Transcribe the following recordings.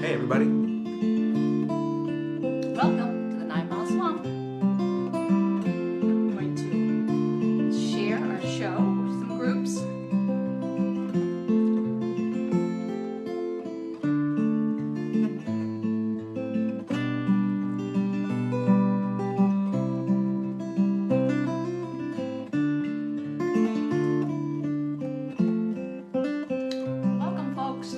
Hey everybody. Welcome to the 9 Mile Swamp. I'm going to share our show with some groups. Welcome, folks.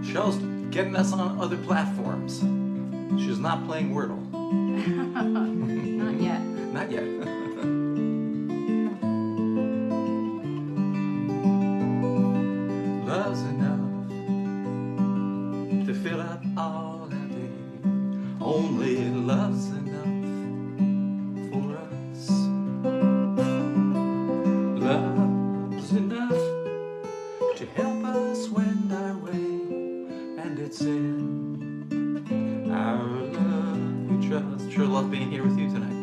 Cheryl's getting us on other platforms. She's not playing Wordle. Not yet. Not yet. Love's enough to fill up all our day. Only love's enough for us. Love's enough to help us wend our way. And it's in our love we trust. Sure love being here with you tonight.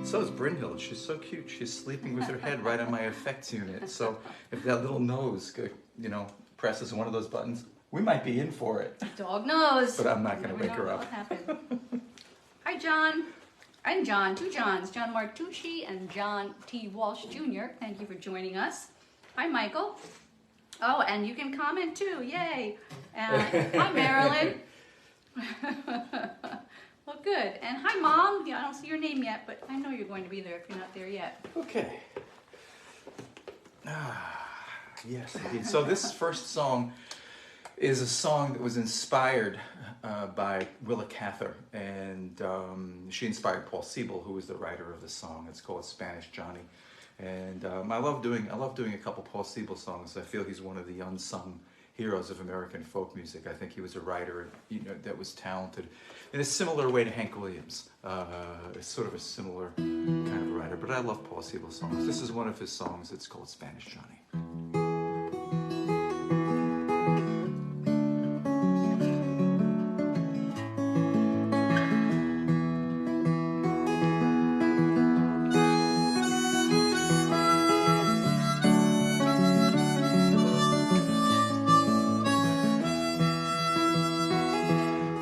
So is Brynhild. She's so cute. She's sleeping with her head right on my effects unit. So if that little nose, presses one of those buttons, we might be in for it. Dog knows. But I'm not going to wake her up. What happened. Hi, John. I'm John. Two Johns. John Martucci and John T. Walsh Jr. Thank you for joining us. Hi, Michael. Oh, and you can comment too. Yay. Hi, Marilyn. Well, good. And hi, Mom. Yeah, I don't see your name yet, but I know you're going to be there if you're not there yet. Okay. Yes, indeed. So this first song is a song that was inspired by Willa Cather, and she inspired Paul Siebel, who was the writer of the song. It's called Spanish Johnny, and I love doing a couple Paul Siebel songs. I feel he's one of the unsung heroes of American folk music. I think he was a writer, that was talented in a similar way to Hank Williams. Sort of a similar kind of a writer, but I love Paul Siebel songs. This is one of his songs. It's called Spanish Johnny.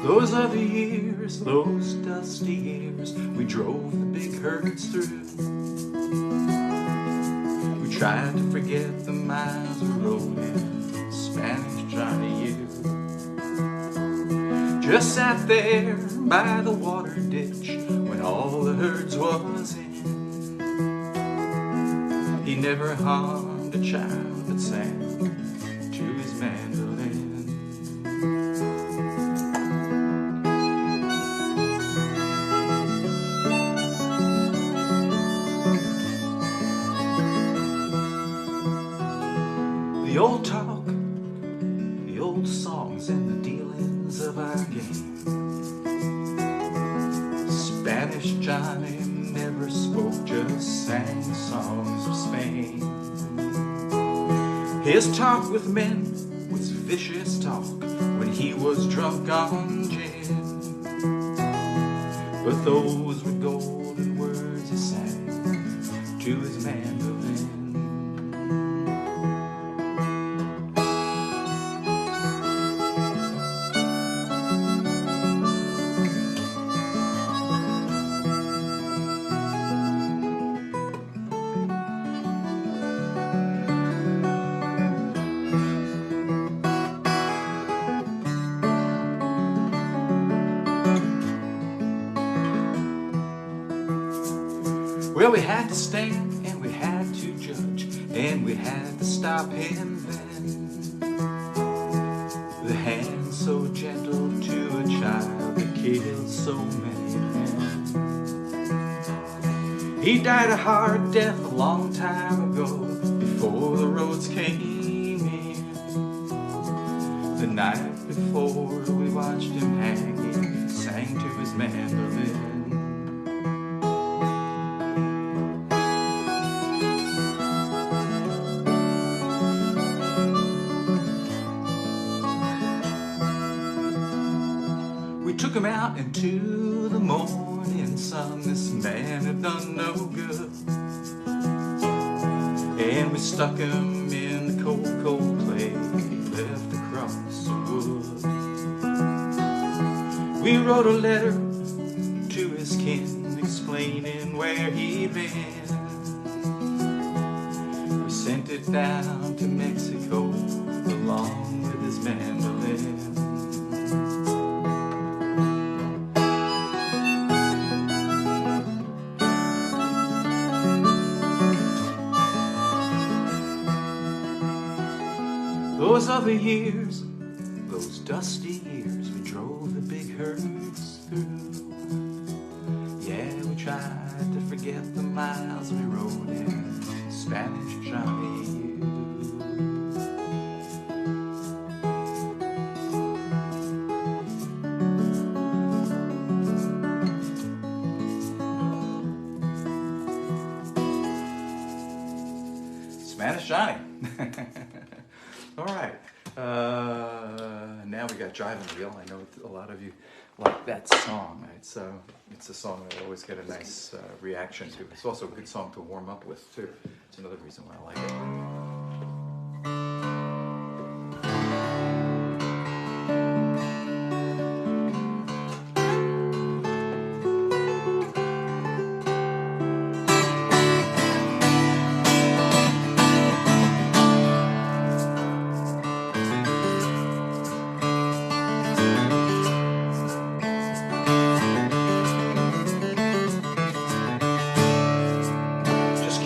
Those are the years, those dusty years, we drove the big herds through. We tried to forget the miles of road and Spanish Johnny, you just sat there by the water ditch when all the herds was in. He never harmed a child but sang to his mandolin. The old talk, the old songs, and the dealings of our game. Spanish Johnny never spoke, just sang songs of Spain. His talk with men was vicious talk when he was drunk on gin. But those were golden words he sang to his mandolin. Well, we had to stand and we had to judge and we had to stop him then. The hand so gentle to a child that killed so many men. He died a hard death a long time ago before the roads came The night before we watched him hanging, sang to his mandolin. We took him out into the morning sun, this man had done no good. And we stuck him in the cold, cold clay left across the wood. We wrote a letter to his kin explaining where he'd been. We sent it down to Mexico along with his mandolin. Those other years, those dusty years, we drove the big herds through. Yeah, we tried to forget the miles we rode in Spanish Johnny U. Spanish Johnny. All right, now we got Driving the Wheel. I know a lot of you like that song. It's a song that I always get a nice reaction to. It's also a good song to warm up with, too. It's another reason why I like it.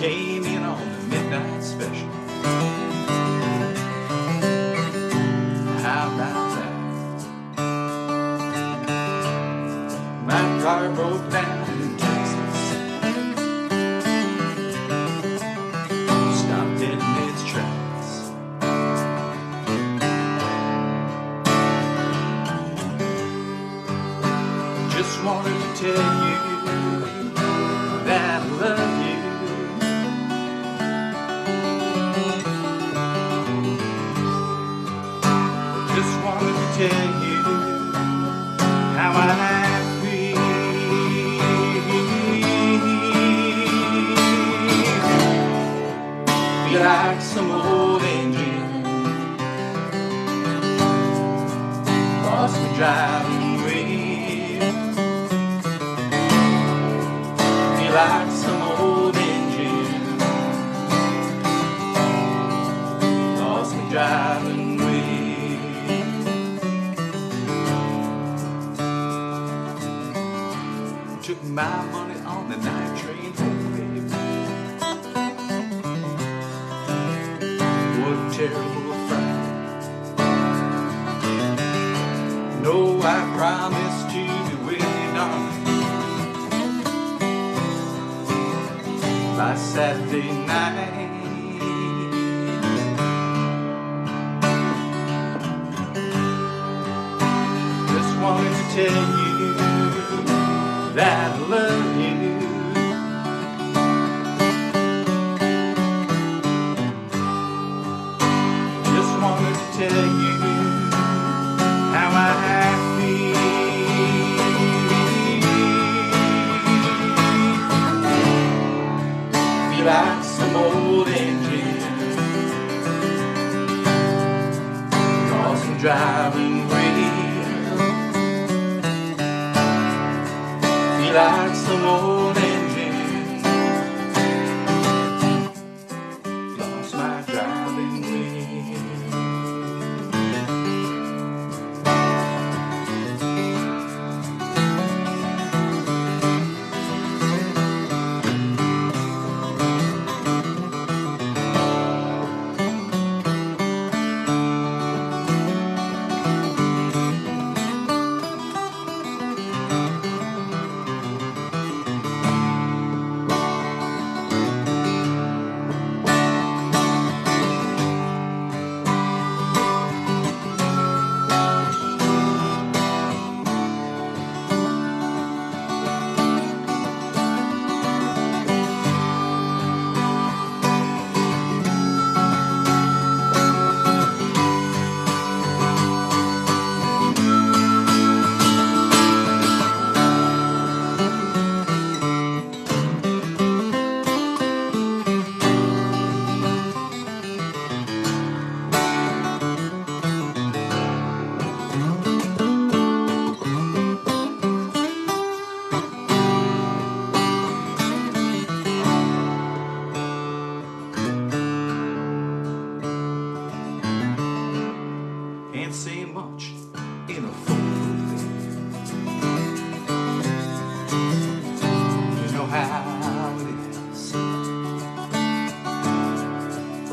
Came in on the midnight special. How about that? My car broke down in Texas, stopped dead in its tracks. Just wanted to tell you that I love you. Tell you how I feel. Feel like some old engine lost me driving wheel. Feel like some old engine lost me driving. Took my money on the night train home, baby. What a terrible fright. No, I promised to be with you, darling, by Saturday night. Just wanted to tell you that I love you. Just wanted to tell you how I feel. Feel like some old engine lost me driving wheel. Like some old engine lost my driving wheel.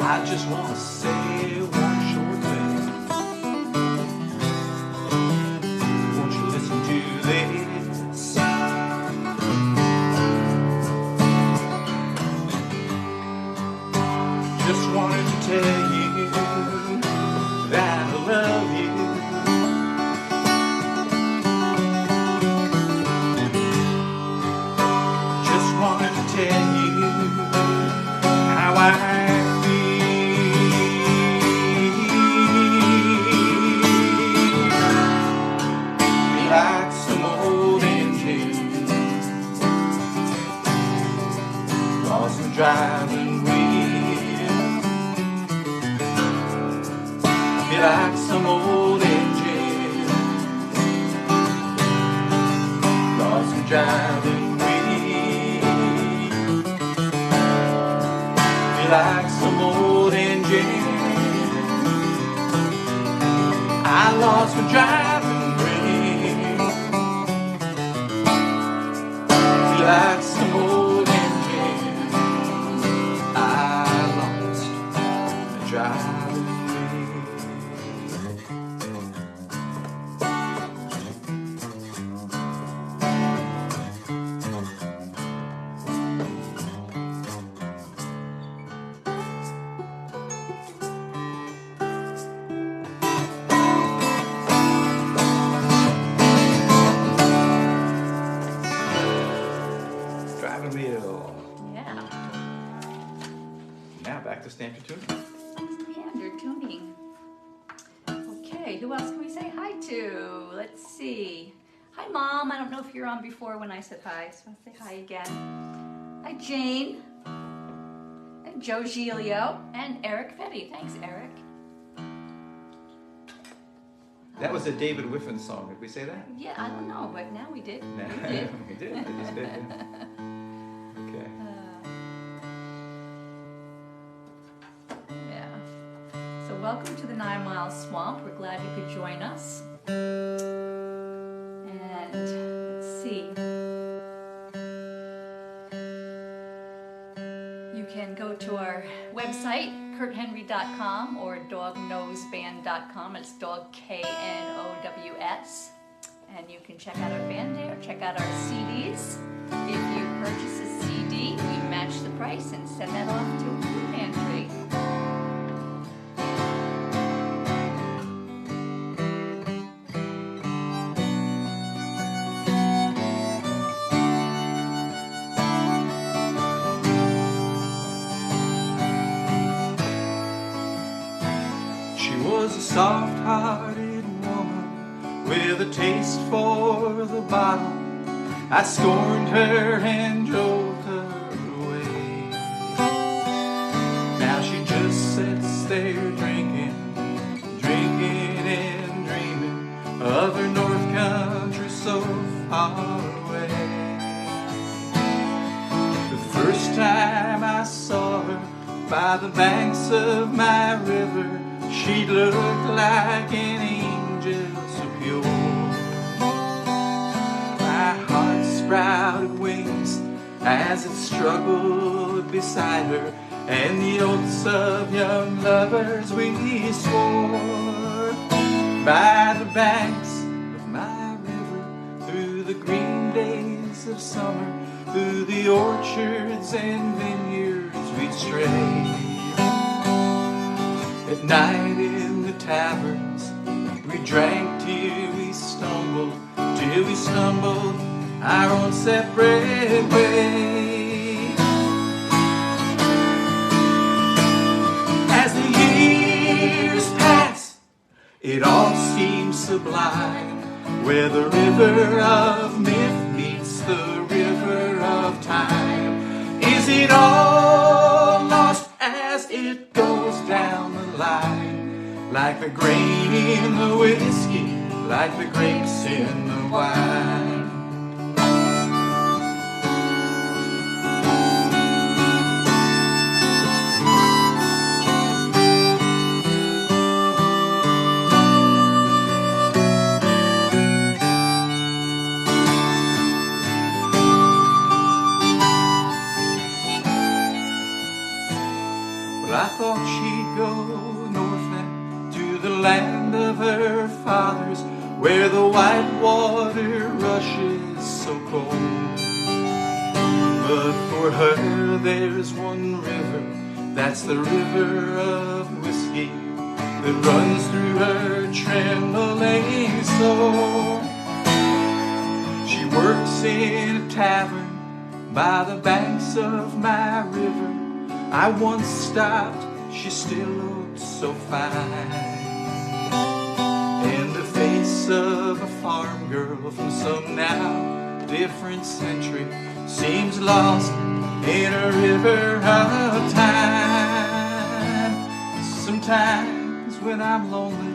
I just want to say one short thing. Won't you listen to this? Just wanted to tell you that I love you. Just wanted to tell you how I feel. Like some old engine lost in driving wheel. Feel like some old engine lost in driving wheel. Feel like some old engine I lost my driving wheel. Feel like some old engine I lost my driving wheel. Driving wheel. Yeah. Now back to standard tuning. Standard tuning. Okay, who else can we say hi to? Let's see. Hi, Mom. I don't know if you're on before when I said hi, so I'll say hi again. Hi, Jane. And Joe Giglio. And Eric Fetty. Thanks, Eric. That was a David Wiffen song. Did we say that? Yeah, I don't know, but now we did. No. We did. We did. I just did. Yeah. Okay. Yeah. So welcome to the 9 Mile Swamp. We're glad you could join us. And let's see. You can go to our website, kurthenry.com or dognoseband.com. It's dog Knows. And you can check out our band there, check out our CDs. If you purchase a CD, we match the price and send that off to a food pantry. She was a soft-hearted woman with a taste for the bottle. I scorned her and drove her away. Now she just sits there drinking, drinking and dreaming of her north country so far away. The first time I saw her by the banks of my river, she looked like an angel so pure. My heart sprouted wings as it struggled beside her, and the oaths of young lovers we swore. By the banks of my river, through the green days of summer, through the orchards and vineyards we'd stray. At night in the taverns, we drank till we stumbled our own separate way. As the years pass, it all seems sublime, where the river of myth meets the river of time. Is it all lost as it goes down the line, like the grain in the whiskey, like the grapes in the wine? I thought she'd go northland to the land of her fathers, where the white water rushes so cold. But for her there's one river, that's the river of whiskey, that runs through her trembling soul. She works in a tavern by the banks of my river. I once stopped, she still looked so fine. And the face of a farm girl from some now different century seems lost in a river of time. Sometimes when I'm lonely,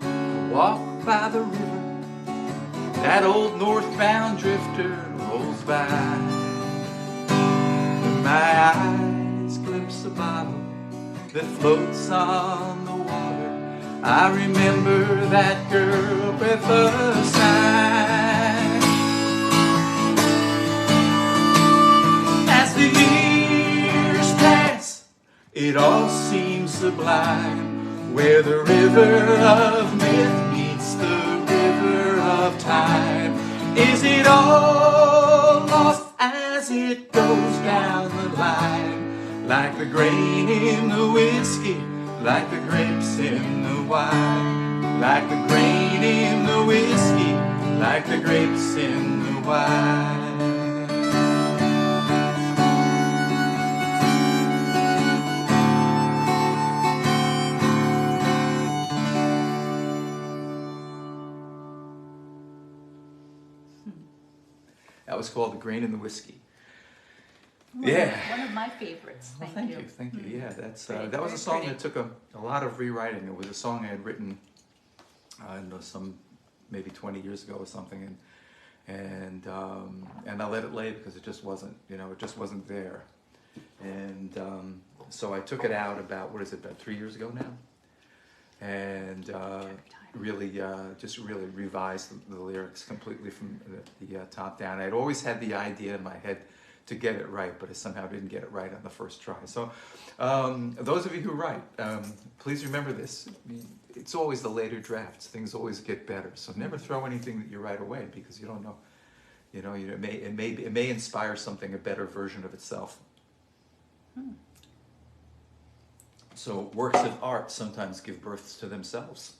I walk by the river, that old northbound drifter rolls by. And my eyes glimpse a bottle that floats on the water. I remember that girl with a sigh. As the years pass, it all seems sublime, where the river of myth meets the river of time. Is it all lost as it goes down the line, like the grain in the whiskey, like the grapes in the wine, like the grain in the whiskey, like the grapes in the wine? That was called The Grain in the Whiskey. Yeah. One of my favorites. Thank you. Thank you. Yeah, that's that was a song that took a lot of rewriting. It was a song I had written, I don't know, some maybe 20 years ago or something, and I let it lay because it just wasn't, it just wasn't there, and so I took it out about 3 years ago now, and just really revised the lyrics completely from the top down. I'd always had the idea in my head to get it right, but I somehow didn't get it right on the first try. So those of you who write, please remember this. It's always the later drafts. Things always get better. So never throw anything that you write away, because you don't know. It may inspire something, a better version of itself. So works of art sometimes give birth to themselves.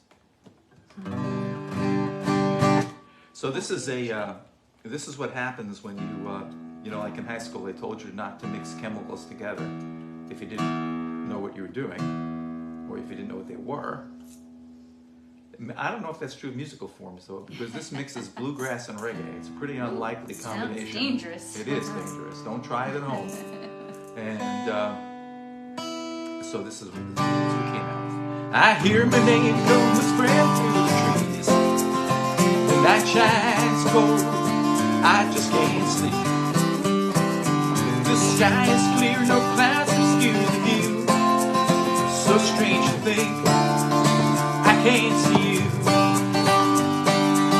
So this is what happens when you like in high school, they told you not to mix chemicals together if you didn't know what you were doing, or if you didn't know what they were. I don't know if that's true of musical forms, though, because this mixes bluegrass and reggae. It's a pretty unlikely combination. Sounds dangerous. It is dangerous. Don't try it at home. And so this is what came out with. I hear my name come whispering through the trees. The night shines cold. I just can't sleep. The sky is clear, no clouds obscure the view. So strange to think I can't see you.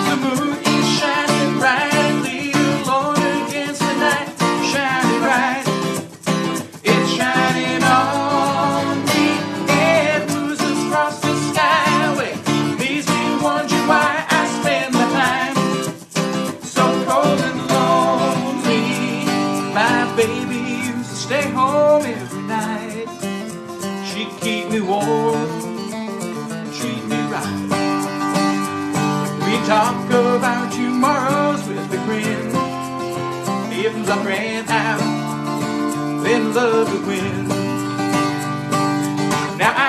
The moon is shining brightly, alone against the night, shining bright. It's shining on me, it oozes across the skyway. Leaves me wondering why I spend my time so cold and lonely. My baby used to stay home every night. She'd keep me warm, treat me right. We talk about tomorrows with a grin. If love ran out, then love would win. Now I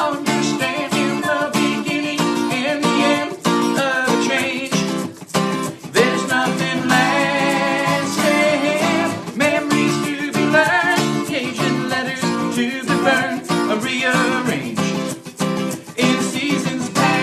understand in the beginning and the end of a change, there's nothing lasting. Memories to be learned, page and letters to be burned, rearranged in seasons passing.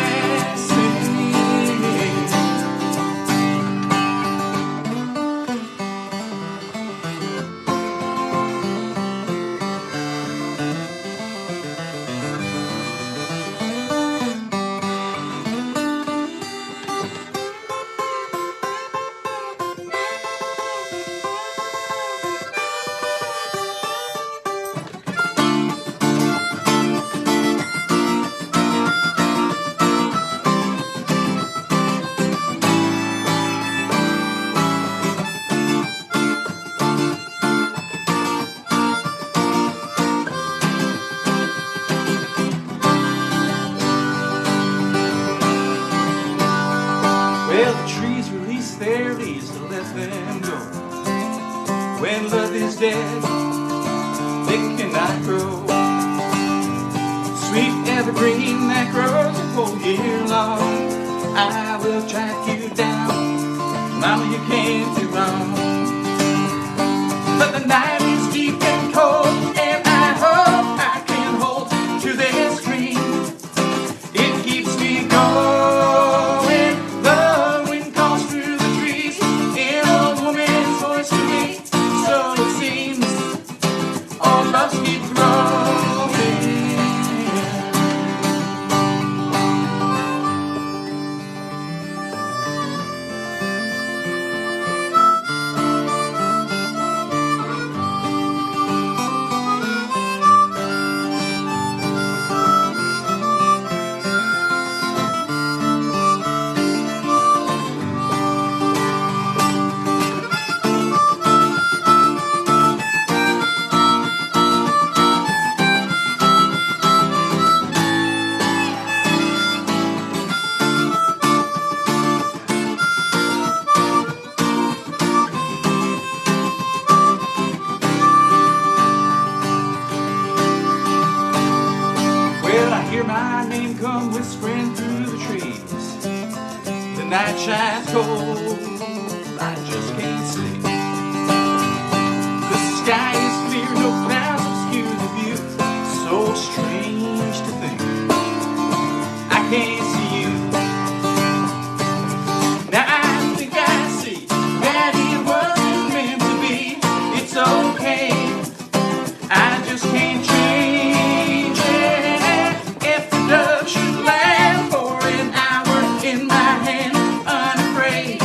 it cannot grow. Sweet evergreen that grows a whole year long. I will track you down, Mama, you can't be wrong. But the night is deep and cold, and I hope I can hold to this dream. It keeps me going. The wind calls through the trees in a woman's voice to me. So it seems all must keep growing. Hear my name come whispering through the trees. The night shines cold, I just can't sleep. The sky is clear, no clouds obscure the view. So strange to think I can't see you. Now I think I see that it wasn't meant to be. It's okay, I just can't change it. Love should land for an hour in my hand, unafraid.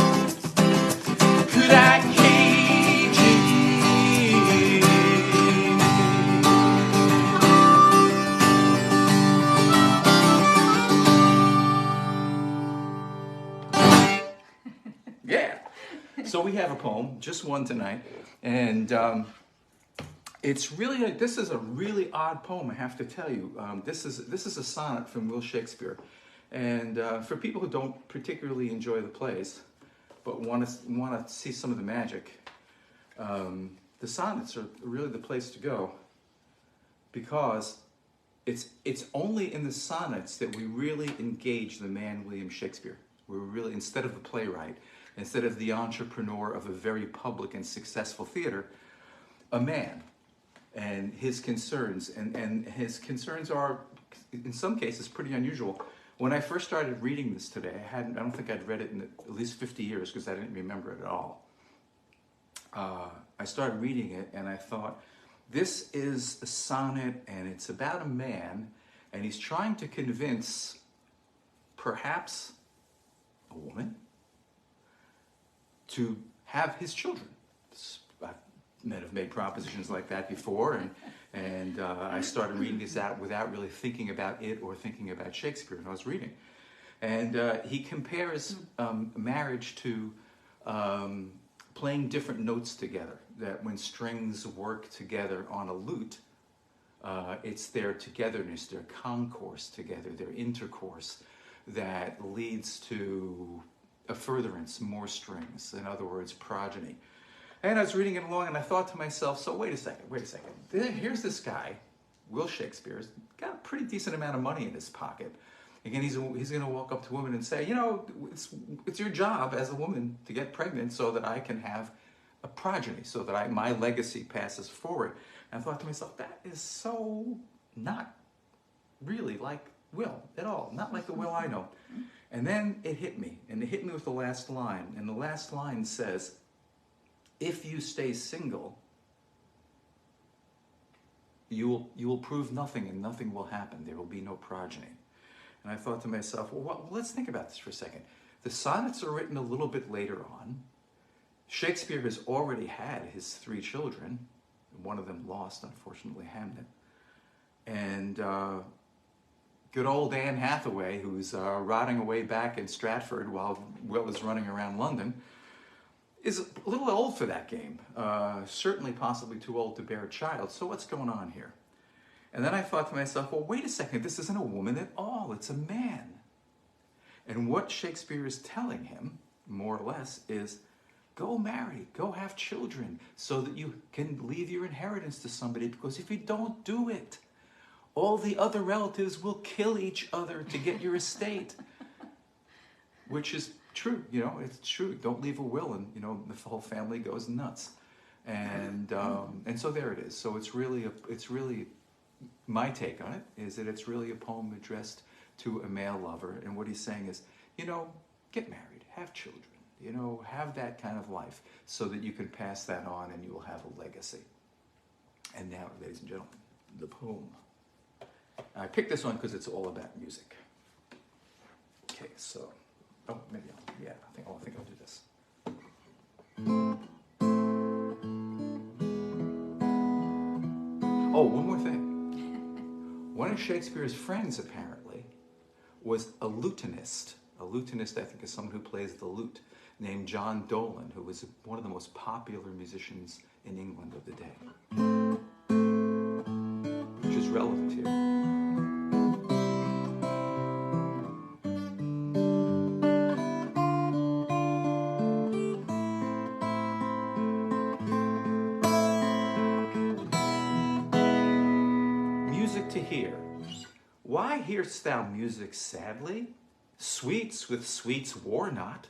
Could I cage it? Yeah. So we have a poem, just one tonight, and it's really this is a really odd poem, I have to tell you. This is a sonnet from Will Shakespeare, and for people who don't particularly enjoy the plays, but want to see some of the magic, the sonnets are really the place to go, because it's only in the sonnets that we really engage the man William Shakespeare. We're really, instead of the playwright, instead of the entrepreneur of a very public and successful theater, a man. And his concerns, and his concerns are, in some cases, pretty unusual. When I first started reading this today, I don't think I'd read it in at least 50 years, because I didn't remember it at all. I started reading it, and I thought, this is a sonnet, and it's about a man, and he's trying to convince, perhaps, a woman to have his children. Men have made propositions like that before, and I started reading this out without really thinking about it or thinking about Shakespeare when I was reading. And he compares marriage to playing different notes together, that when strings work together on a lute, it's their togetherness, their concourse together, their intercourse, that leads to a furtherance, more strings, in other words, progeny. And I was reading it along, and I thought to myself, so wait a second. Here's this guy, Will Shakespeare, has got a pretty decent amount of money in his pocket. Again, he's going to walk up to a woman and say, you know, it's your job as a woman to get pregnant so that I can have a progeny, so that my legacy passes forward. And I thought to myself, that is so not really like Will at all, not like the Will I know. And then it hit me, and it hit me with the last line. And the last line says, if you stay single, you will prove nothing, and nothing will happen. There will be no progeny. And I thought to myself, well, let's think about this for a second. The sonnets are written a little bit later on. Shakespeare has already had his 3 children. One of them lost, unfortunately, Hamnet. And good old Anne Hathaway, who's rotting away back in Stratford while Will is running around London, is a little old for that game. Certainly possibly too old to bear a child. So what's going on here? And then I thought to myself, well, wait a second. This isn't a woman at all. It's a man. And what Shakespeare is telling him, more or less, is go marry, go have children so that you can leave your inheritance to somebody, because if you don't do it, all the other relatives will kill each other to get your estate. Which is true, you know, it's true. Don't leave a will and, you know, the whole family goes nuts. And so there it is. So it's really my take on it is that it's really a poem addressed to a male lover. And what he's saying is, you know, get married, have children, you know, have that kind of life so that you can pass that on and you will have a legacy. And now, ladies and gentlemen, the poem. I picked this one because it's all about music. Okay, so, maybe I think I'll do this. Oh, one more thing. One of Shakespeare's friends, apparently, was a lutenist. A lutenist, I think, is someone who plays the lute, named John Dolan, who was one of the most popular musicians in England of the day. Which is relevant here. To hear. Why hear'st thou music sadly? Sweets with sweets war not.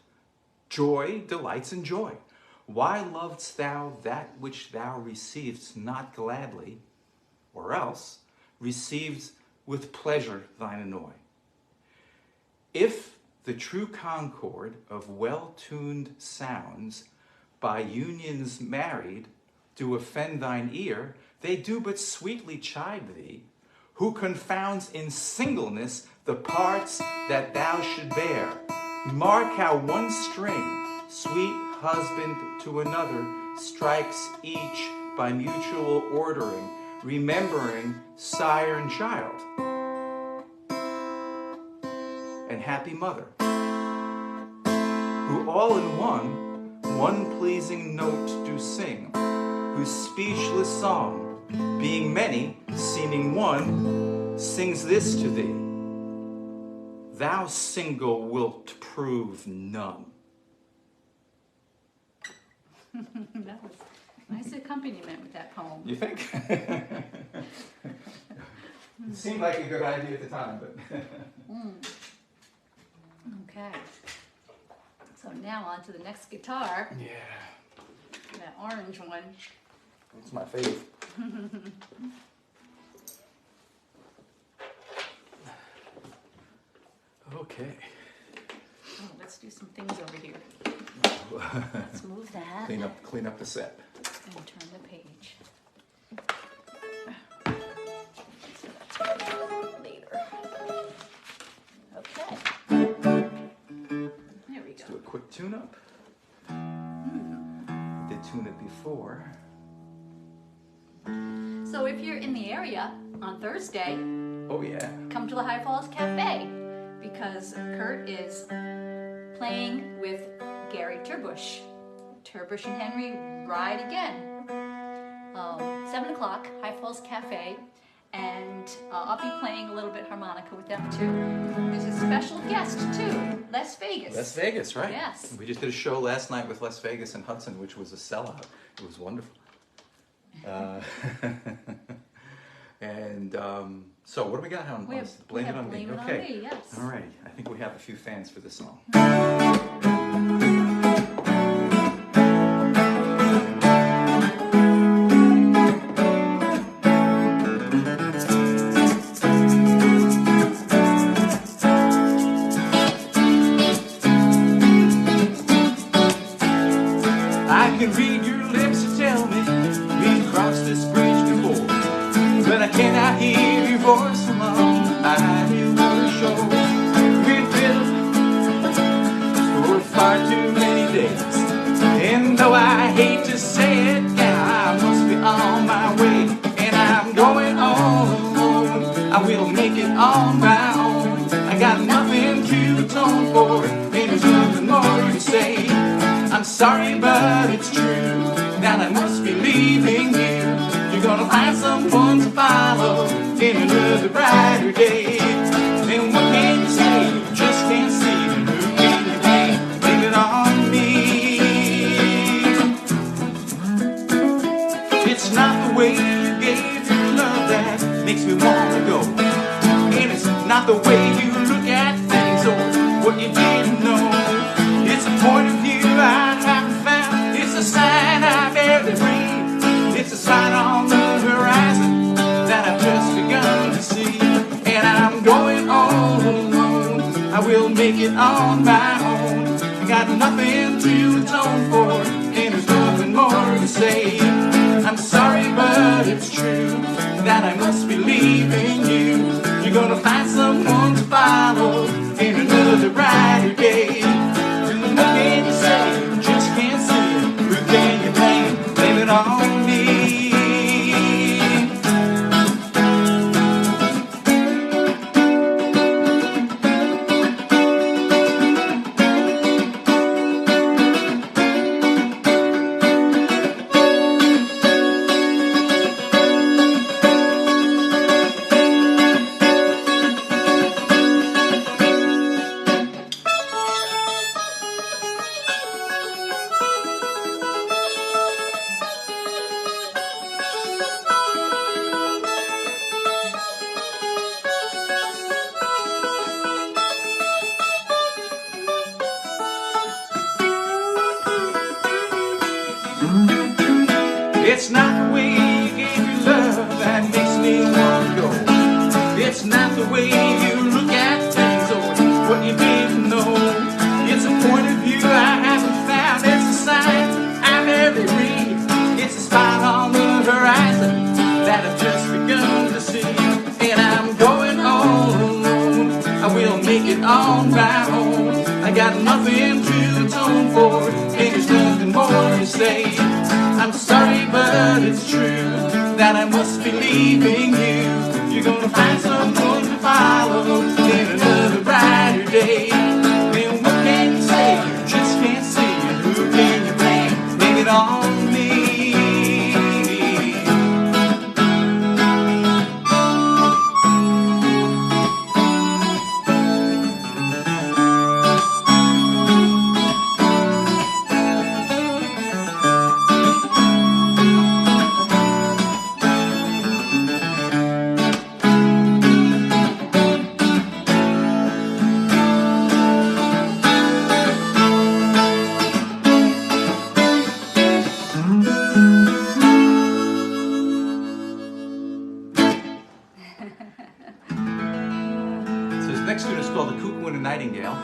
Joy delights in joy. Why lov'st thou that which thou receiv'st not gladly, or else receiv'st with pleasure thine annoy? If the true concord of well-tuned sounds by unions married do offend thine ear, they do but sweetly chide thee, who confounds in singleness the parts that thou should bear. Mark how one string, sweet husband to another, strikes each by mutual ordering, remembering sire and child, and happy mother, who all in one pleasing note do sing, whose speechless song, being many, seeming one, sings this to thee: thou single wilt prove none. That was a nice accompaniment with that poem. You think? It seemed like a good idea at the time, but... Okay. So now on to the next guitar. Yeah. That orange one. It's my favorite. Okay. Oh, let's do some things over here. Let's move that. Clean up the set. And turn the page. So that's later. Okay. There we Let's go. do a quick tune-up. Did tune it before. So if you're in the area on Thursday, Oh yeah. come to the High Falls Cafe because Kurt is playing with Gary Turbush. Turbush and Henry ride again. 7 o'clock, High Falls Cafe, and I'll be playing a little bit harmonica with them too. There's a special guest too, Las Vegas. Las Vegas, right? Yes. We just did a show last night with Las Vegas and Hudson, which was a sellout. It was wonderful. And so what do we got on? We have Blame It On Me. Blame It On Okay. Me, yes. All right. I think we have a few fans for this song. I can read your lips to tell me we've crossed this bridge before, but I cannot hear your voice alone. I feel for sure we've built for far too many days, and though I hate to say it, yeah, I must be on my way, and I'm going on alone. I will make it on my own. I got nothing to atone for, and there's nothing more to say. I'm sorry, but it's true that I must be leaving you. You're gonna find someone to follow in another brighter day. And what can you say? You just can't see. Who can you blame? Blame it on me. not the way you look at things or what you didn't know. It's a point of view I haven't found. It's a sign I barely read. It's a sign on the horizon that I've just begun to see. And I'm going all alone. I will make it on my own. I got nothing to atone for, and there's nothing more to say. I'm sorry, but it's true that I must be leaving you. You're gonna find someone to follow in another brighter day. What can you say? You just can't see it. Who can you blame? Blame it on me. It's not the way you gave your love that makes me want to go. It's not the way you look at things or what you didn't know. It's a point of view I haven't found. It's a sign I barely read. It's a spot on the horizon that I've just begun to see. And I'm going all alone. I will make it on my own. I got nothing to atone for, and there's nothing more to say. I'm sorry, but it's true that I must be leaving you. You're gonna find someone to follow in another brighter day. And what can you say? You just can't see it. Who can you blame? Blame it on me. So this next tune is called The Cuckoo and the Nightingale.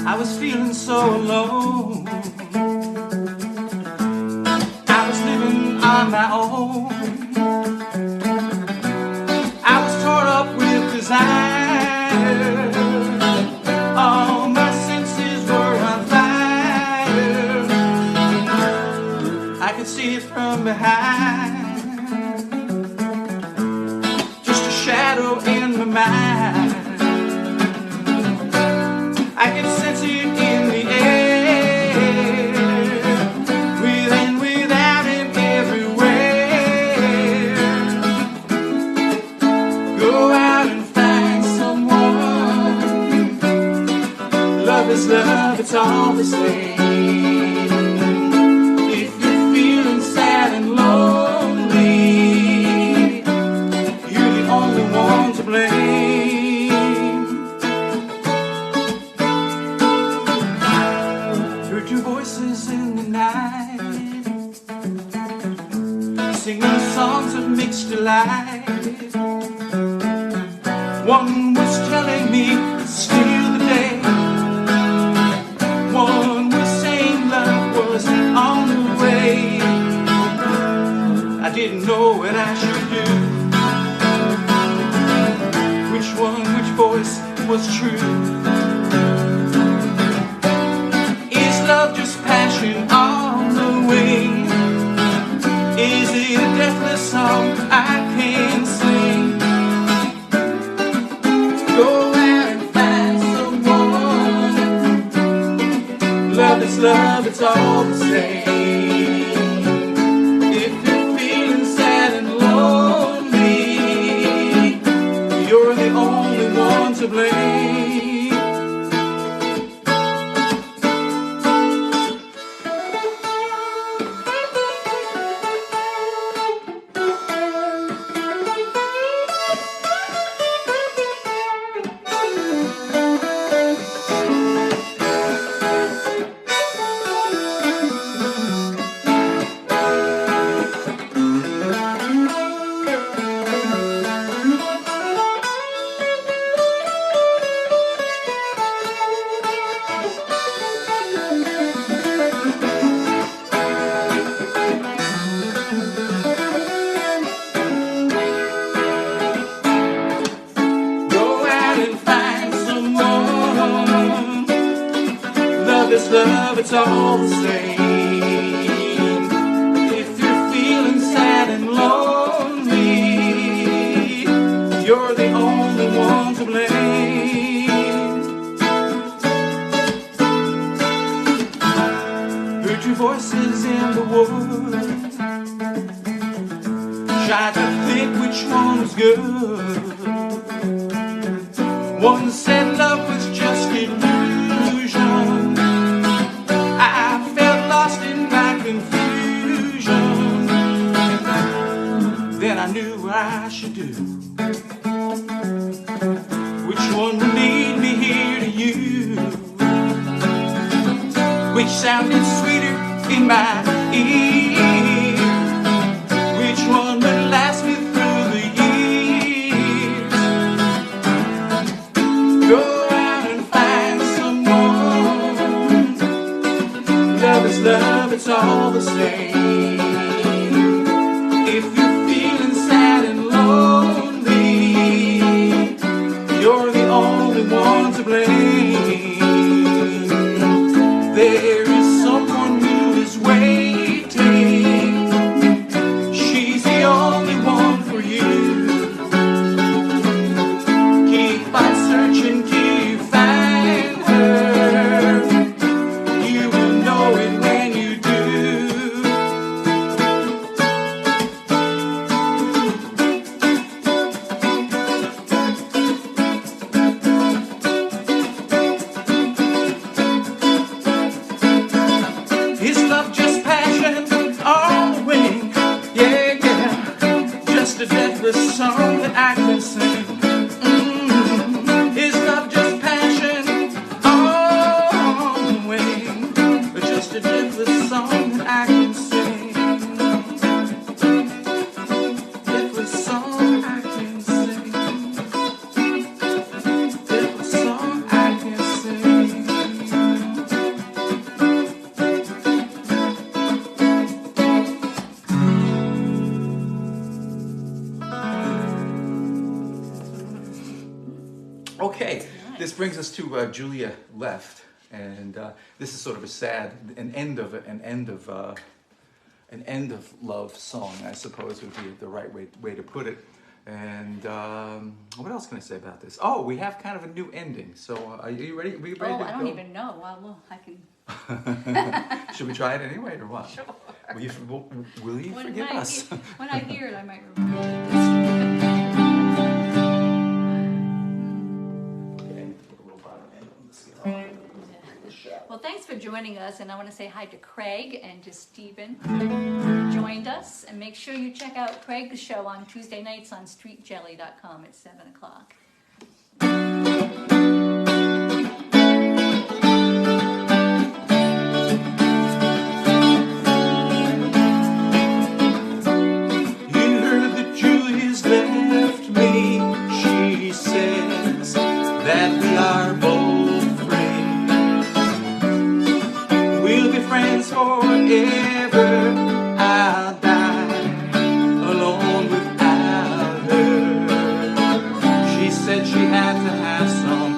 I was feeling so alone. I was living on my own. I was torn up with desire. All my senses were on fire. I could see it from behind. Just a shadow in my mind. I can sense it in the air, with and without and everywhere. Go out and find someone. Love is love, it's all the same. If you're feeling sad and lonely, you're the only one to blame. Two voices in the night, singing songs of mixed delight. One was telling me still the day. One was saying love was on the way. I didn't know what I should do. Which one, which voice was true? Love just passion on the wing? Is it a deathless song I can sing? Go out all the same. If you're feeling sad and lonely, you're the only one to blame. Love, it's all the same. If you're feeling sad and lonely, you're the only one to blame. Heard your voices in the woods, tried to think which one was good. One said love was just illusion. Then I knew what I should do. Which one would lead me here to you? Which sounded sweeter in my ear? Which one would last me through the years? Go out and find someone. Love is love, it's all the same. If you're feeling sad and lonely, you're the only one to blame. There is someone who is waiting. She's the only one for you. Keep on searching till you find her. You will know it when you do. Is love just passion on the wing? Yeah, yeah. Just a deathless song that I can sing. Is love just passion on the wing? Just a deathless song that I can sing. Deathless song I can sing. Deathless song I can sing. Okay, this brings us to Julia Left, and this is sort of a sad, an end of love song, I suppose would be the right way to put it. And what else can I say about this? Oh, we have kind of a new ending. So are you ready? Are you ready to I don't go? even know. Well, I can. Should we try it anyway, or what? Sure. Will you forgive us? When I hear it, I might remember this. Well, thanks for joining us, and I want to say hi to Craig and to Stephen who joined us. And make sure you check out Craig's show on Tuesday nights on streetjelly.com at 7 o'clock. You heard that Julia's left me. She says that we are both free. We'll be friends forever. I'll die alone without her. She said she had to have some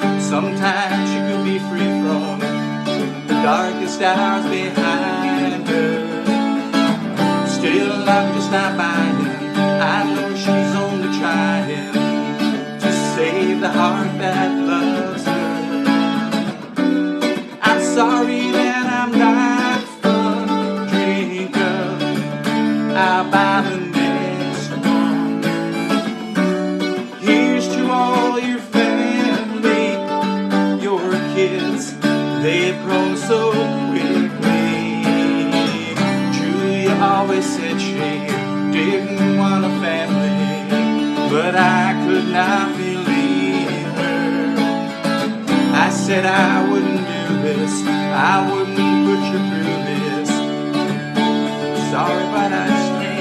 could not believe her. I said I wouldn't do this, I wouldn't put you through this. Sorry, but I stand.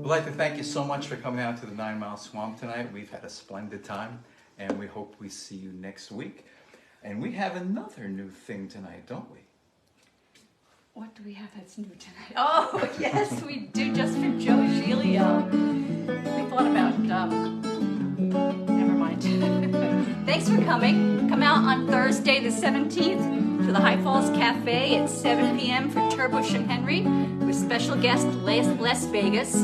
We'd like to thank you so much for coming out to the 9 Mile Swamp tonight. We've had a splendid time, and we hope we see you next week. And we have another new thing tonight, don't we? What do we have that's new tonight? Oh, yes, we do, just for Joe Giglio. We thought about, never mind. Thanks for coming. Come out on Thursday the 17th to the High Falls Cafe at 7 p.m. for Turbush and Henry with special guest Las Vegas.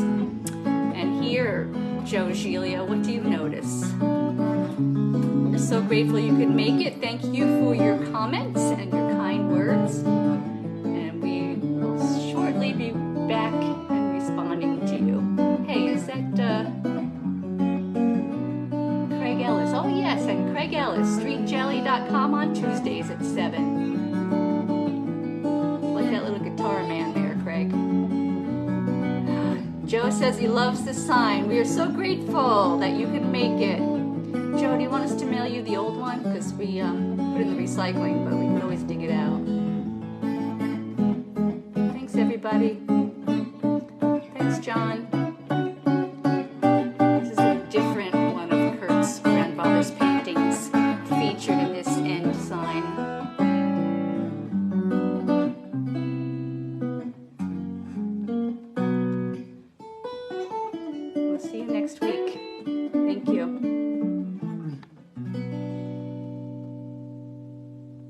And here, Joe Giglio, what do you notice? We're so grateful you could make it. Thank you for your comments and your kind words. And we will shortly be back and responding to you. Hey, is that Craig Ellis? Oh yes, and Craig Ellis, streetjelly.com on Tuesdays at 7. Like that little guitar man there, Craig. Joe says he loves the sign. We are so grateful that you could make it. Joe, do you want us to mail you the old one? Because we put it in the recycling, but we can always dig it out. Thanks, everybody. Thanks, John. This is a different one of Kurt's grandfather's paintings. you.